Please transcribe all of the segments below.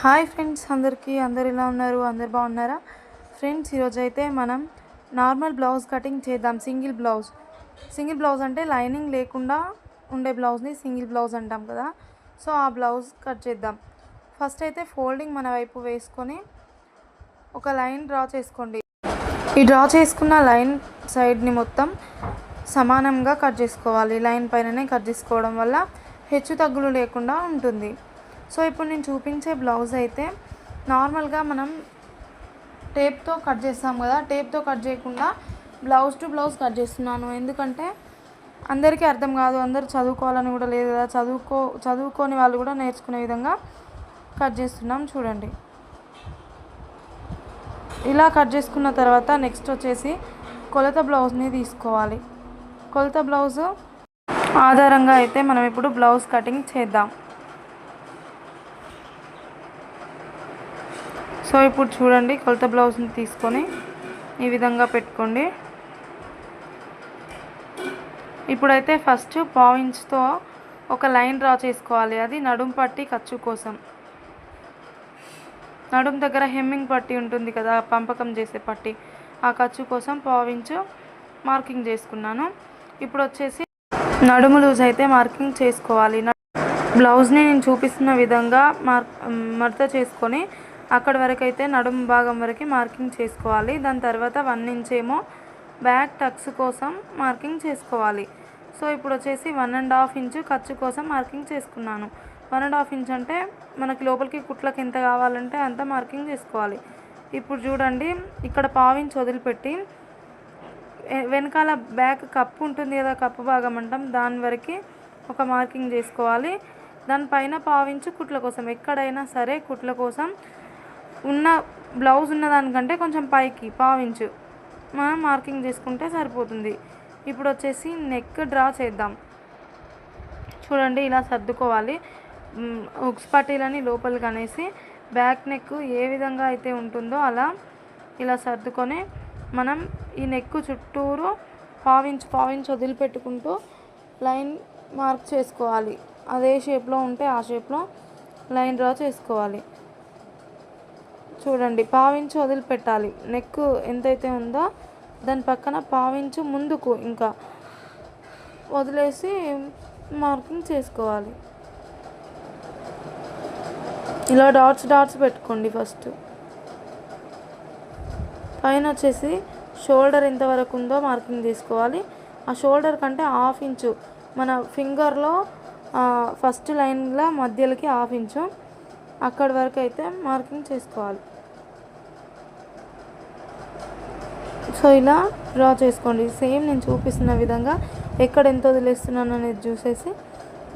Hi friends, అందరు ఎలా ఉన్నారు? అందరు బాగున్నారా? ఫ్రెండ్స్, ఈరోజైతే మనం నార్మల్ బ్లౌజ్ కటింగ్ చేద్దాం. సింగిల్ బ్లౌజ్ అంటే లైనింగ్ లేకుండా ఉండే బ్లౌజ్ని సింగిల్ బ్లౌజ్ అంటాం కదా. సో ఆ బ్లౌజ్ కట్ చేద్దాం. ఫస్ట్ అయితే ఫోల్డింగ్ మన వైపు వేసుకొని ఒక లైన్ డ్రా చేసుకోండి. ఈ డ్రా చేసుకున్న లైన్ సైడ్ని మొత్తం సమానంగా కట్ చేసుకోవాలి. లైన్ పైననే కట్ చేసుకోవడం వల్ల హెచ్చు తగ్గులు లేకుండా ఉంటుంది. సో ఇప్పుడు నేను చూపించే బ్లౌజ్ అయితే నార్మల్గా మనం టేప్తో కట్ చేస్తాం కదా, టేప్తో కట్ చేయకుండా బ్లౌజ్ టు బ్లౌజ్ కట్ చేస్తున్నాను. ఎందుకంటే అందరికీ అర్థం కాదు, అందరు చదువుకోవాలని కూడా లేదు కదా, చదువుకోని వాళ్ళు కూడా నేర్చుకునే విధంగా కట్ చేస్తున్నాం. చూడండి, ఇలా కట్ చేసుకున్న తర్వాత నెక్స్ట్ వచ్చేసి కొలత బ్లౌజ్ని తీసుకోవాలి. కొలత బ్లౌజ్ ఆధారంగా అయితే మనం ఇప్పుడు బ్లౌజ్ కటింగ్ చేద్దాం. సో ఇప్పుడు చూడండి, కొలత బ్లౌజ్ని తీసుకొని ఈ విధంగా పెట్టుకోండి. ఇప్పుడైతే ఫస్ట్ పావించ్తో ఒక లైన్ డ్రా చేసుకోవాలి. అది నడుం పట్టి ఖర్చు కోసం. నడుం దగ్గర హెమ్మింగ్ పట్టి ఉంటుంది కదా, పంపకం చేసే పట్టి, ఆ ఖర్చు కోసం పావించు మార్కింగ్ చేసుకున్నాను. ఇప్పుడు వచ్చేసి నడుము లూజ్ అయితే మార్కింగ్ చేసుకోవాలి. బ్లౌజ్ని నేను చూపిస్తున్న విధంగా మడత చేసుకొని అక్కడి వరకు అయితే నడుము భాగం వరకు మార్కింగ్ చేసుకోవాలి. దాని తర్వాత 1 ఇంచ్ ఏమో బ్యాక్ టక్స్ కోసం మార్కింగ్ చేసుకోవాలి. సో ఇప్పుడు వచ్చేసి 1.5 ఇంచ్ ఖర్చు కోసం మార్కింగ్ చేసుకున్నాను. 1.5 ఇంచ్ అంటే మనకి లోపలికి కుట్లకి ఎంత కావాలంటే అంత మార్కింగ్ చేసుకోవాలి. ఇప్పుడు చూడండి, ఇక్కడ పావించి వదిలిపెట్టి వెనకాల బ్యాక్ కప్పు ఉంటుంది కదా, కప్పు భాగం అంటాం, దాని వరకు ఒక మార్కింగ్ చేసుకోవాలి. దానిపైన పావించి కుట్ల కోసం, ఎక్కడైనా సరే కుట్ల కోసం ఉన్న బ్లౌజ్ ఉన్న దానికంటే కొంచెం పైకి పావించు మనం మార్కింగ్ చేసుకుంటే సరిపోతుంది. ఇప్పుడు వచ్చేసి నెక్ డ్రా చేద్దాం. చూడండి, ఇలా సర్దుకోవాలి. హుక్స్ పట్టీలని లోపలికి అనేసి బ్యాక్ నెక్ ఏ విధంగా అయితే ఉంటుందో అలా ఇలా సర్దుకొని మనం ఈ నెక్ చుట్టూరు పావించి వదిలిపెట్టుకుంటూ లైన్ మార్క్ చేసుకోవాలి. అదే షేప్లో ఉంటే ఆ షేప్లో లైన్ డ్రా చేసుకోవాలి. చూడండి, పావించి వదిలిపెట్టాలి. నెక్ ఎంతైతే ఉందో దాని పక్కన పావించి ముందుకు ఇంకా వదిలేసి మార్కింగ్ చేసుకోవాలి. ఇలా డాట్స్ పెట్టుకోండి. ఫస్ట్ పైన వచ్చేసి షోల్డర్ ఎంతవరకు ఉందో మార్కింగ్ చేసుకోవాలి. ఆ షోల్డర్ కంటే 1/2 ఇంచు మన ఫింగర్లో ఫస్ట్ లైన్లో మధ్యలోకి 1/2 ఇంచు అక్కడి వరకు అయితే మార్కింగ్ చేసుకోవాలి. సో ఇలా డ్రా చేసుకోండి. సేమ్ నేను చూపిస్తున్న విధంగా ఎక్కడ ఎంత వదిలేస్తున్నాను అనేది చూసేసి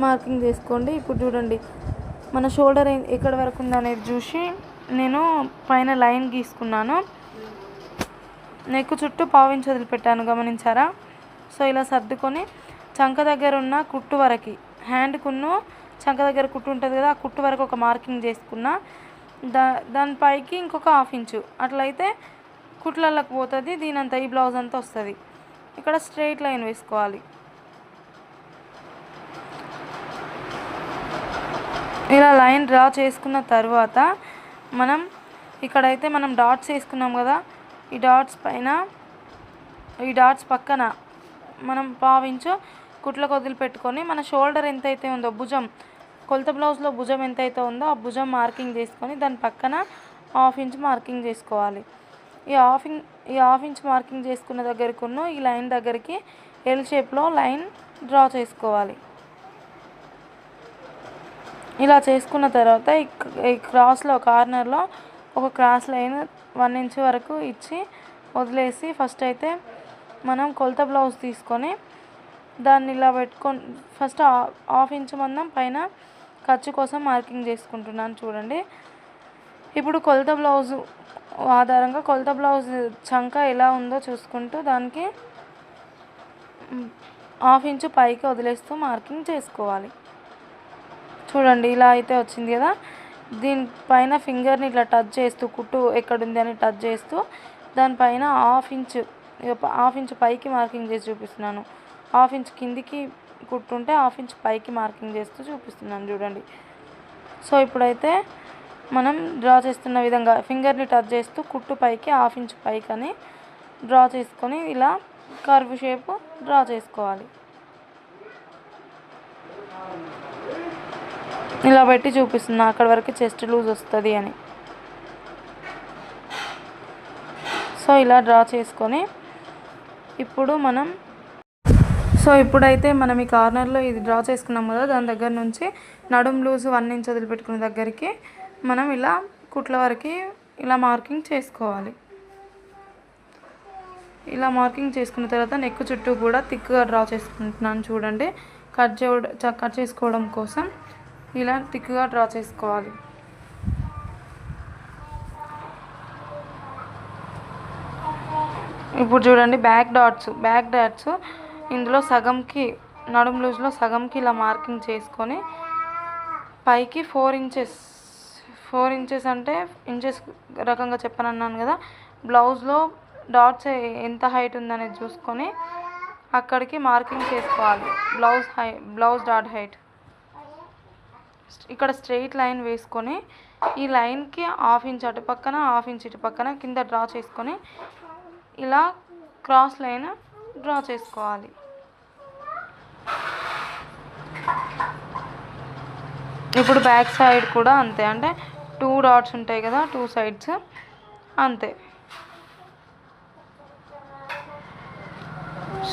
మార్కింగ్ చేసుకోండి. ఇప్పుడు చూడండి, మన షోల్డర్ ఎక్కడ వరకు ఉందనేది చూసి నేను పైన లైన్ గీసుకున్నాను. నెక్ చుట్టూ పావించి వదిలిపెట్టాను, గమనించారా? సో ఇలా సర్దుకొని చంక దగ్గర ఉన్న కుట్టు వరకు, హ్యాండ్కున్న చంక దగ్గర కుట్టు ఉంటుంది కదా, ఆ కుట్టు వరకు ఒక మార్కింగ్ చేసుకున్నా. దానిపైకి ఇంకొక 1/2 ఇంచు అట్లయితే కుట్లలకు పోతుంది. దీనంతా ఈ బ్లౌజ్ అంతా వస్తుంది. ఇక్కడ స్ట్రైట్ లైన్ వేసుకోవాలి. ఇలా లైన్ డ్రా చేసుకున్న తర్వాత మనం ఇక్కడైతే మనం డాట్స్ వేసుకున్నాం కదా, ఈ డాట్స్ పక్కన మనం పావించు కుట్లకు వదిలిపెట్టుకొని మన షోల్డర్ ఎంతైతే ఉందో, భుజం, కొలత బ్లౌజ్లో భుజం ఎంతైతే ఉందో ఆ భుజం మార్కింగ్ చేసుకొని దాని పక్కన 1/2 ఇంచ్ మార్కింగ్ చేసుకోవాలి. ఈ హాఫ్ ఇంచ్ మార్కింగ్ చేసుకున్న దగ్గరకున్న ఈ లైన్ దగ్గరికి ఎల్ షేప్లో లైన్ డ్రా చేసుకోవాలి. ఇలా చేసుకున్న తర్వాత ఈ క్రాస్లో కార్నర్లో ఒక క్రాస్ లైన్ 1 ఇంచ్ వరకు ఇచ్చి వదిలేసి ఫస్ట్ అయితే మనం కొలత బ్లౌజ్ తీసుకొని దాన్ని ఇలా పెట్టుకొని ఫస్ట్ 1/2 ఇంచ్ మందం పైన ఖర్చు కోసం మార్కింగ్ చేసుకుంటున్నాను. చూడండి, ఇప్పుడు కొలత బ్లౌజు ఆధారంగా కొలత బ్లౌజ్ చంక ఎలా ఉందో చూసుకుంటూ దానికి 1/2 ఇంచు పైకి వదిలేస్తూ మార్కింగ్ చేసుకోవాలి. చూడండి, ఇలా అయితే వచ్చింది కదా. దీనిపైన ఫింగర్ని ఇట్లా టచ్ చేస్తూ కుట్టు ఎక్కడుంది అని టచ్ చేస్తూ దానిపైన 1/2 ఇంచు పైకి మార్కింగ్ చేసి చూపిస్తున్నాను. 1/2 ఇంచ్ కిందికి కుట్టుంటే 1/2 ఇంచ్ పైకి మార్కింగ్ చేస్తూ చూపిస్తున్నాను. చూడండి, సో ఇప్పుడైతే మనం డ్రా చేస్తున్న విధంగా ఫింగర్ని టచ్ చేస్తూ కుట్టు పైకి 1/2 ఇంచ్ పైకి అని డ్రా చేసుకొని ఇలా కర్వ్ షేప్ డ్రా చేసుకోవాలి. ఇలా పెట్టి చూపిస్తున్నా అక్కడ వరకు చెస్ట్ లూజ్ వస్తుంది అని. సో ఇలా డ్రా చేసుకొని ఇప్పుడైతే మనం ఈ కార్నర్లో ఇది డ్రా చేసుకున్నాం కదా, దాని దగ్గర నుంచి నడుము లూజ్ 1 ఇంచ్ వదిలిపెట్టుకునే దగ్గరికి మనం ఇలా కుట్ల వరకు ఇలా మార్కింగ్ చేసుకోవాలి. ఇలా మార్కింగ్ చేసుకున్న తర్వాత నెక్ చుట్టూ కూడా థిక్గా డ్రా చేసుకుంటున్నాను చూడండి. కట్ చేసుకోవడం కోసం ఇలా థిక్గా డ్రా చేసుకోవాలి. ఇప్పుడు చూడండి బ్యాక్ డాట్స్ ఇందులో సగంకి నడుము లూజ్లో సగంకి ఇలా మార్కింగ్ చేసుకొని పైకి 4 ఇంచెస్ అంటే ఇంచెస్ రకంగా చెప్పనన్నాను కదా, బ్లౌజ్లో డాట్స్ ఎంత హైట్ ఉందనేది చూసుకొని అక్కడికి మార్కింగ్ చేసుకోవాలి. బ్లౌజ్ డాట్ హైట్ ఇక్కడ స్ట్రెయిట్ లైన్ వేసుకొని ఈ లైన్కి 1/2 ఇంచ్ అటు పక్కన 1/2 ఇంచ్ ఇటు పక్కన కింద డ్రా చేసుకొని ఇలా క్రాస్ లైన్ డ్రా చేసుకోవాలి. ఇప్పుడు బ్యాక్ సైడ్ కూడా అంతే, అంటే 2 డాట్స్ ఉంటాయి కదా 2 సైడ్స్ అంతే.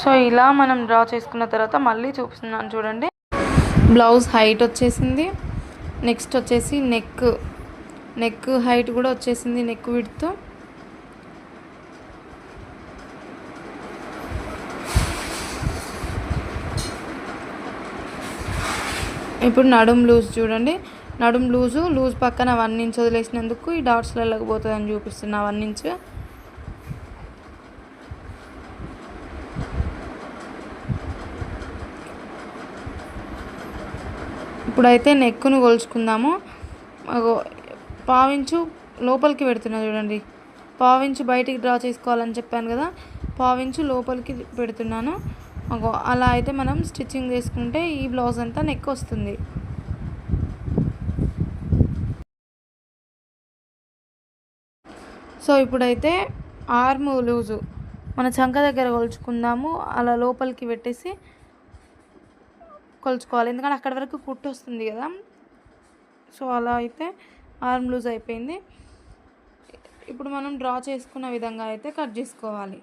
సో ఇలా మనం డ్రా చేసుకున్న తర్వాత మళ్ళీ చూపిస్తున్నాను చూడండి. బ్లౌజ్ హైట్ వచ్చేసింది. నెక్స్ట్ వచ్చేసి నెక్ హైట్ కూడా వచ్చేసింది, నెక్ విడ్త్. ఇప్పుడు నడుము లూజ్ చూడండి. నడుము లూజ్ పక్కన 1 ఇంచ్ వదిలేసినందుకు ఈ డాట్స్లో వెళ్ళకపోతుందని చూపిస్తున్నా 1 ఇంచ్. ఇప్పుడైతే నెక్ను కొలుచుకుందాము. 1/2 ఇంచు లోపలికి పెడుతున్నా చూడండి. 1/2 ఇంచు బయటికి డ్రా చేసుకోవాలని చెప్పాను కదా, 1/2 ఇంచు లోపలికి పెడుతున్నాను. అలా అయితే మనం స్టిచ్చింగ్ చేసుకుంటే ఈ బ్లౌజ్ అంతా నెక్ వస్తుంది. సో ఇప్పుడైతే ఆర్మ్ లూజు మన చంక దగ్గర కొలుచుకుందాము. అలా లోపలికి పెట్టేసి కొలుచుకోవాలి, ఎందుకంటే అక్కడ వరకు కుట్టు వస్తుంది కదా. సో అలా అయితే ఆర్మ్ లూజ్ అయిపోయింది. ఇప్పుడు మనం డ్రా చేసుకున్న విధంగా అయితే కట్ చేసుకోవాలి.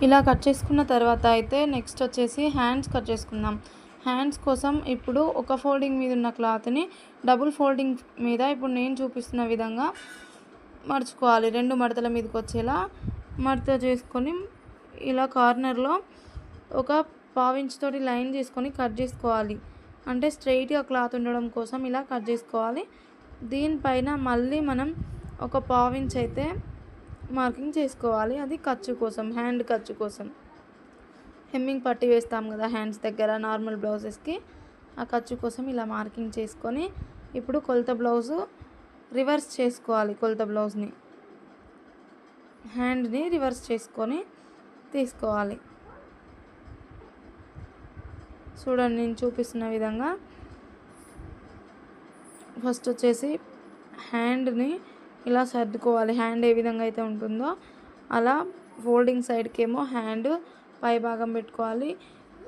ఇలా కట్ చేసుకున్న తర్వాత అయితే నెక్స్ట్ వచ్చేసి హ్యాండ్స్ కట్ చేసుకుందాం. హ్యాండ్స్ కోసం ఇప్పుడు ఒక ఫోల్డింగ్ మీద ఉన్న క్లాత్ని డబుల్ ఫోల్డింగ్ మీద ఇప్పుడు నేను చూపిస్తున్న విధంగా మడుచుకోవాలి. 2 మడతల మీదకి వచ్చేలా మడత చేసుకొని ఇలా కార్నర్లో ఒక 1/2 ఇంచ్ తోటి లైన్ చేసుకొని కట్ చేసుకోవాలి. అంటే స్ట్రైట్గా క్లాత్ ఉండడం కోసం ఇలా కట్ చేసుకోవాలి. దీనిపైన మళ్ళీ మనం ఒక 1/2 ఇంచ్ అయితే మార్కింగ్ చేసుకోవాలి. అది ఖర్చు కోసం, హ్యాండ్ ఖర్చు కోసం. హెమ్మింగ్ పట్టి వేస్తాం కదా హ్యాండ్స్ దగ్గర నార్మల్ బ్లౌజెస్కి, ఆ ఖర్చు కోసం ఇలా మార్కింగ్ చేసుకొని ఇప్పుడు కొలత బ్లౌజు రివర్స్ చేసుకోవాలి. కొలత బ్లౌజ్ని హ్యాండ్ని రివర్స్ చేసుకొని తీసుకోవాలి. చూడండి నేను చూపిస్తున్న విధంగా. ఫస్ట్ వచ్చేసి హ్యాండ్ని ఇలా సర్దుకోవాలి. హ్యాండ్ ఏ విధంగా అయితే ఉంటుందో అలా ఫోల్డింగ్ సైడ్కి ఏమో హ్యాండ్ పై భాగం పెట్టుకోవాలి,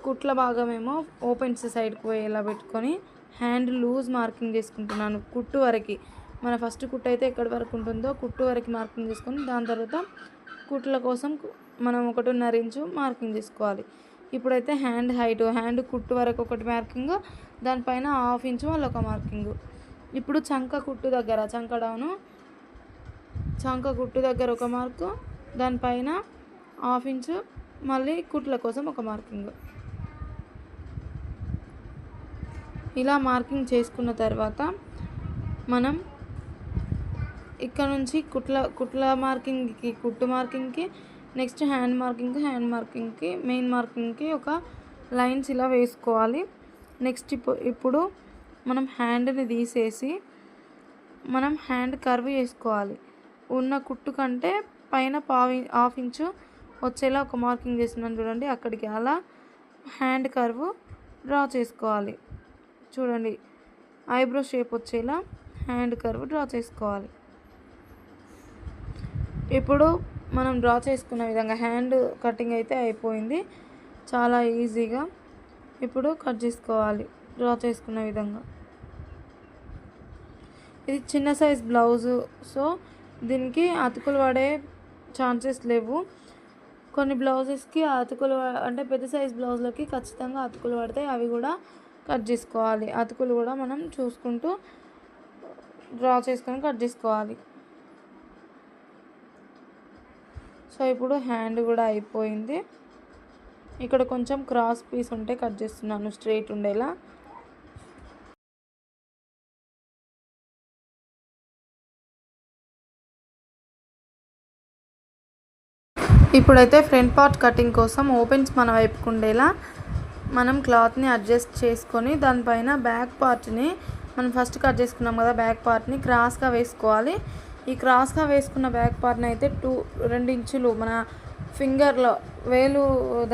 కుట్ల భాగం ఏమో ఓపెన్స్ సైడ్కి పోయేలా పెట్టుకొని హ్యాండ్ లూజ్ మార్కింగ్ చేసుకుంటున్నాను కుట్టు వరకు. మన ఫస్ట్ కుట్టు అయితే ఎక్కడి వరకు ఉంటుందో కుట్టు వరకు మార్కింగ్ చేసుకొని దాని తర్వాత కుట్ల కోసం మనం 1.5 ఇంచు మార్కింగ్ చేసుకోవాలి. ఇప్పుడైతే హ్యాండ్ హైట్, హ్యాండ్ కుట్టు వరకు ఒకటి మార్కింగ్, దానిపైన 1/2 ఇంచు మళ్ళీ ఒక మార్కింగ్. ఇప్పుడు చంక కుట్టు దగ్గర చంక కుట్టు దగ్గర ఒక మార్కు, దానిపైన 1/2 ఇంచు మళ్ళీ కుట్ల కోసం ఒక మార్కింగ్. ఇలా మార్కింగ్ చేసుకున్న తర్వాత మనం ఇక్కడ నుంచి కుట్ల మార్కింగ్కి కుట్టు మార్కింగ్కి నెక్స్ట్ హ్యాండ్ మార్కింగ్కి మెయిన్ మార్కింగ్కి ఒక లైన్స్ ఇలా వేసుకోవాలి. నెక్స్ట్ ఇప్పుడు మనం హ్యాండ్ని తీసేసి మనం హ్యాండ్ కర్వ్ చేసుకోవాలి. ఉన్న కుట్టు కంటే పైన 1/2 ఇంచు వచ్చేలా ఒక మార్కింగ్ చేస్తున్నాను చూడండి. అక్కడికి అలా హ్యాండ్ కర్వ్ డ్రా చేసుకోవాలి. చూడండి, ఐబ్రో షేప్ వచ్చేలా హ్యాండ్ కర్వ్ డ్రా చేసుకోవాలి. ఇప్పుడు మనం డ్రా చేసుకున్న విధంగా హ్యాండ్ కటింగ్ అయితే అయిపోయింది, చాలా ఈజీగా. ఇప్పుడు కట్ చేసుకోవాలి డ్రా చేసుకున్న విధంగా. ఇది చిన్న సైజ్ బ్లౌజు, సో దీనికి అతుకులు పడే ఛాన్సెస్ లేవు. కొన్ని బ్లౌజెస్కి అతుకులు అంటే పెద్ద సైజ్ బ్లౌజ్లకి ఖచ్చితంగా అతుకులు పడతాయి, అవి కూడా కట్ చేసుకోవాలి. అతుకులు కూడా మనం చూసుకుంటూ డ్రా చేసుకొని కట్ చేసుకోవాలి. సో ఇప్పుడు హ్యాండ్ కూడా అయిపోయింది. ఇక్కడ కొంచెం క్రాస్ పీస్ ఉంటే కట్ చేస్తున్నాను స్ట్రైట్ ఉండేలా. ఇప్పుడైతే ఫ్రంట్ పార్ట్ కటింగ్ కోసం ఓపెన్స్ మన వైపుకు ఉండేలా మనం క్లాత్ని అడ్జస్ట్ చేసుకొని దానిపైన బ్యాక్ పార్ట్ని మనం ఫస్ట్ కట్ చేసుకున్నాం కదా, బ్యాక్ పార్ట్ని క్రాస్గా వేసుకోవాలి. ఈ క్రాస్గా వేసుకున్న బ్యాక్ పార్ట్ని అయితే 2 ఇంచులు మన ఫింగర్లో వేలు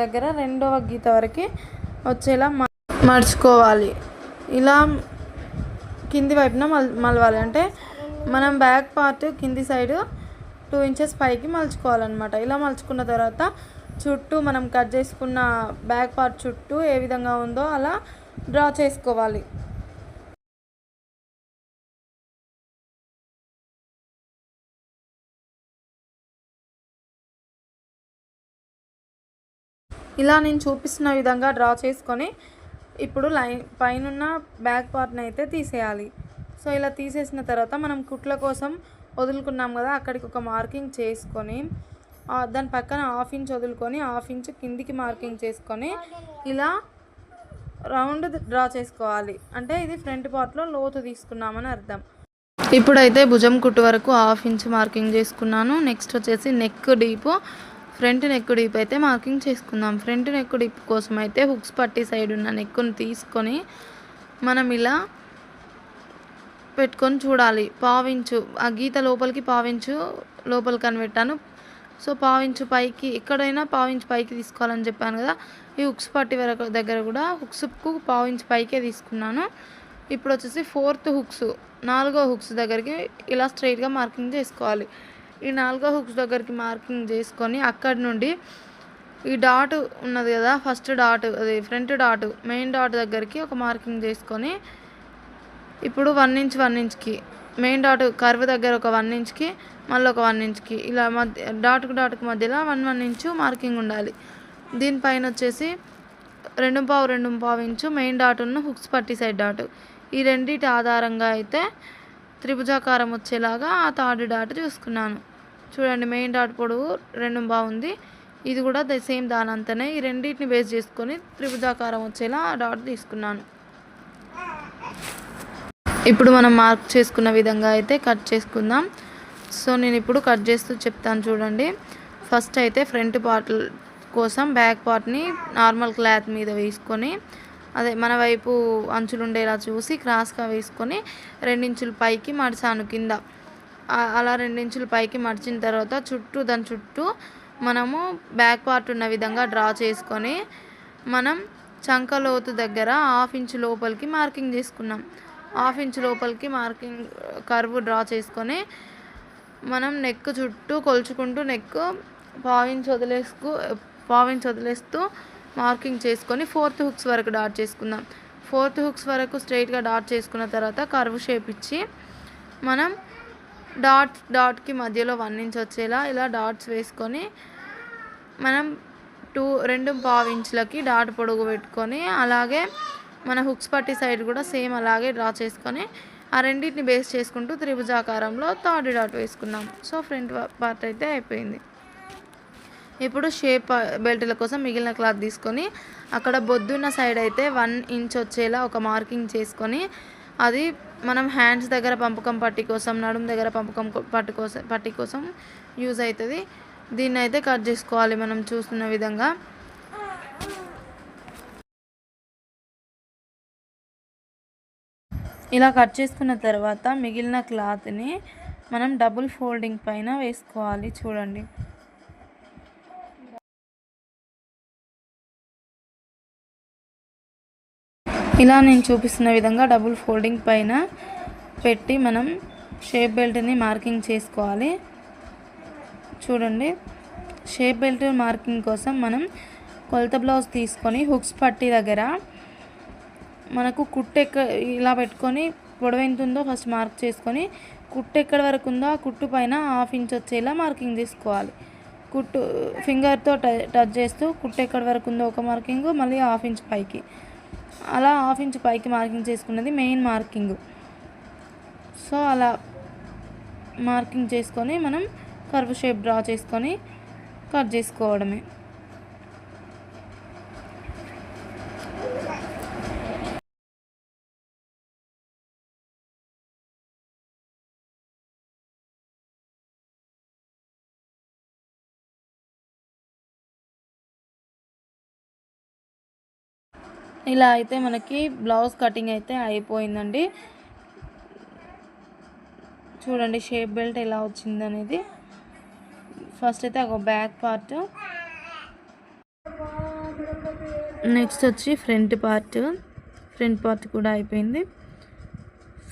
దగ్గర 2వ గీత వరకు వచ్చేలా మడుచుకోవాలి. ఇలా కింది వైపున మలవాలి. అంటే మనం బ్యాక్ పార్ట్ కింది సైడ్ 2 ఇంచెస్ పైకి మలుచుకోవాలన్నమాట. ఇలా మలుచుకున్న తర్వాత చుట్టూ మనం కట్ చేసుకున్న బ్యాక్ పార్ట్ చుట్టూ ఏ విధంగా ఉందో అలా డ్రా చేసుకోవాలి. ఇలా నేను చూపిస్తున్న విధంగా డ్రా చేసుకొని ఇప్పుడు పైన బ్యాక్ పార్ట్ని అయితే తీసేయాలి. సో ఇలా తీసేసిన తర్వాత మనం కుట్ల కోసం వదులుకున్నాం కదా, అక్కడికి ఒక మార్కింగ్ చేసుకొని దాని పక్కన 1/2 ఇంచ్ వదులుకొని 1/2 ఇంచ్ కిందికి మార్కింగ్ చేసుకొని ఇలా రౌండ్ డ్రా చేసుకోవాలి. అంటే ఇది ఫ్రంట్ పార్ట్లో లోతు తీసుకున్నామని అర్థం. ఇప్పుడైతే భుజం కుట్టు వరకు 1/2 ఇంచ్ మార్కింగ్ చేసుకున్నాను. నెక్స్ట్ వచ్చేసి neck deep, front neck deep అయితే మార్కింగ్ చేసుకుందాం. ఫ్రంట్ నెక్ డీప్ కోసం అయితే హుక్స్ పట్టి సైడ్ ఉన్న నెక్ను తీసుకొని మనం ఇలా పెట్టుకొని చూడాలి. 1/2 ఇంచు ఆ గీత లోపలికి 1/2 ఇంచు లోపలికి అని పెట్టాను. సో 1/2 ఇంచు పైకి ఎక్కడైనా 1/2 ఇంచు పైకి తీసుకోవాలని చెప్పాను కదా, ఈ హుక్స్ పట్టి వరకు దగ్గర కూడా హుక్స్కు 1/2 ఇంచు పైకే తీసుకున్నాను. ఇప్పుడు వచ్చేసి 4th హుక్స్ 4వ హుక్స్ దగ్గరికి ఇలా స్ట్రైట్గా మార్కింగ్ చేసుకోవాలి. ఈ 4వ హుక్స్ దగ్గరికి మార్కింగ్ చేసుకొని అక్కడి నుండి ఈ డాట్ ఉన్నది కదా, ఫస్ట్ డాట్ అది ఫ్రంట్ డాట్ మెయిన్ డాట్ దగ్గరికి ఒక మార్కింగ్ చేసుకొని ఇప్పుడు 1 ఇంచ్ 1 ఇంచ్కి మెయిన్ డాట్ కర్వ్ దగ్గర ఒక 1 ఇంచ్కి మళ్ళీ ఒక 1 ఇంచ్కి ఇలా డాట్కు మధ్యలో 1 ఇంచు మార్కింగ్ ఉండాలి. దీనిపైన వచ్చేసి 2.5 ఇంచు మెయిన్ డాట్ ఉన్న హుక్స్ పట్టి సైడ్ డాట్, ఈ రెండింటి ఆధారంగా అయితే త్రిభుజాకారం వచ్చేలాగా ఆ థర్డ్ డాట్ చూసుకున్నాను. చూడండి, మెయిన్ డాట్ పొడవు 2.5 ఉంది, ఇది కూడా సేమ్ దానంతనే. ఈ రెండింటిని బేస్ చేసుకొని త్రిభుజాకారం వచ్చేలా ఆ డాట్ తీసుకున్నాను. ఇప్పుడు మనం మార్క్ చేసుకున్న విధంగా అయితే కట్ చేసుకుందాం. సో నేను ఇప్పుడు కట్ చేస్తూ చెప్తాను చూడండి. ఫస్ట్ అయితే ఫ్రంట్ పార్ట్ కోసం బ్యాక్ పార్ట్ని నార్మల్ క్లాత్ మీద వేసుకొని అదే మన వైపు అంచులు ఉండేలా చూసి క్రాస్గా వేసుకొని 2 ఇంచులు పైకి మడిచాను కింద. అలా 2 ఇంచులు పైకి మడిచిన తర్వాత దాని చుట్టూ మనము బ్యాక్ పార్ట్ ఉన్న విధంగా డ్రా చేసుకొని మనం చంక లోతు దగ్గర 1/2 ఇంచు లోపలికి మార్కింగ్ చేసుకున్నాం. 1/2 ఇంచు లోపలికి మార్కింగ్ కర్వ్ డ్రా చేసుకొని మనం నెక్ చుట్టూ కొలుచుకుంటూ నెక్ 1/2 ఇంచ్ వదిలేస్తూ మార్కింగ్ చేసుకొని 4th హుక్స్ వరకు డాట్ చేసుకుందాం. 4th హుక్స్ వరకు స్ట్రైట్గా డాట్ చేసుకున్న తర్వాత కర్వ్ షేప్ ఇచ్చి మనం డాట్కి మధ్యలో 1 ఇంచ్ వచ్చేలా ఇలా డాట్స్ వేసుకొని మనం 2.5 ఇంచులకి డాట్ పొడుగు పెట్టుకొని అలాగే మన హుక్స్ పట్టి సైడ్ కూడా సేమ్ అలాగే డ్రా చేసుకొని ఆ రెండింటిని బేస్ చేసుకుంటూ త్రిభుజాకారంలో థర్డ్ డాట్ వేసుకున్నాం. సో ఫ్రంట్ పార్ట్ అయితే అయిపోయింది. ఇప్పుడు షేప్ బెల్ట్ల కోసం మిగిలిన క్లాత్ తీసుకొని అక్కడ బొద్దున్న సైడ్ అయితే 1 ఇంచ్ వచ్చేలా ఒక మార్కింగ్ చేసుకొని అది మనం హ్యాండ్స్ దగ్గర పంపకం పట్టి కోసం, నడుము దగ్గర పంపకం పట్టి కోసం యూజ్ అవుతుంది. దీన్ని అయితే కట్ చేసుకోవాలి మనం చూస్తున్న విధంగా. ఇలా కట్ చేసుకున్న తర్వాత మిగిలిన క్లాత్ని మనం డబుల్ ఫోల్డింగ్ పైన వేసుకోవాలి. చూడండి, ఇలా నేను చూపిస్తున్న విధంగా డబుల్ ఫోల్డింగ్ పైన పెట్టి మనం షేప్ బెల్ట్ని మార్కింగ్ చేసుకోవాలి. చూడండి, షేప్ బెల్ట్ మార్కింగ్ కోసం మనం కొలత బ్లౌజ్ తీసుకొని హుక్స్ పట్టి దగ్గర మనకు కుట్టు ఇలా పెట్టుకొని పొడవు ఎంత ఉందో ఫస్ట్ మార్క్ చేసుకొని కుట్టు ఎక్కడి వరకు ఉందో ఆ కుట్టు పైన 1/2 ఇంచ్ వచ్చేలా మార్కింగ్ తీసుకోవాలి. కుట్టు ఫింగర్తో టచ్ చేస్తూ కుట్టు ఎక్కడి వరకు ఉందో ఒక మార్కింగ్, మళ్ళీ 1/2 ఇంచ్ పైకి, అలా 1/2 ఇంచ్ పైకి మార్కింగ్ చేసుకున్నది మెయిన్ మార్కింగ్. సో అలా మార్కింగ్ చేసుకొని మనం కర్వ్ షేప్ డ్రా చేసుకొని కట్ చేసుకోవడమే. ఇలా అయితే మనకి బ్లౌజ్ కటింగ్ అయితే అయిపోయిందండి. చూడండి షేప్ బెల్ట్ ఎలా వచ్చింది అనేది. ఫస్ట్ అయితే ఒక బ్యాక్ పార్ట్, నెక్స్ట్ వచ్చి ఫ్రంట్ పార్ట్ కూడా అయిపోయింది.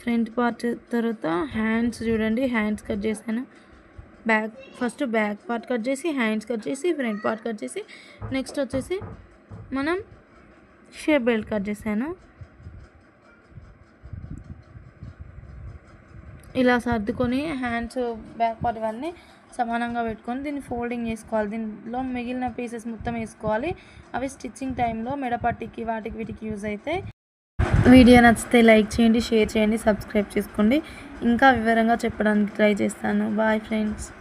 ఫ్రంట్ పార్ట్ తర్వాత హ్యాండ్స్, చూడండి హ్యాండ్స్ కట్ చేశాను. ఫస్ట్ బ్యాక్ పార్ట్ కట్ చేసి, హ్యాండ్స్ కట్ చేసి, ఫ్రంట్ పార్ట్ కట్ చేసి, నెక్స్ట్ వచ్చేసి మనం షేప్ బెల్ట్ కట్ చేశాను. ఇలా సర్దుకొని హ్యాండ్స్ బ్యాక్ పార్ట్ ఇవన్నీ సమానంగా పెట్టుకొని దీన్ని ఫోల్డింగ్ చేసుకోవాలి. దీనిలో మిగిలిన పీసెస్ మొత్తం వేసుకోవాలి. అవి స్టిచ్చింగ్ టైంలో మెడపట్టికి వాటికి వీటికి యూజ్ అవుతాయి. వీడియో నచ్చితే లైక్ చేయండి, షేర్ చేయండి, సబ్స్క్రైబ్ చేసుకోండి. ఇంకా వివరంగా చెప్పడానికి ట్రై చేస్తాను. Bye friends.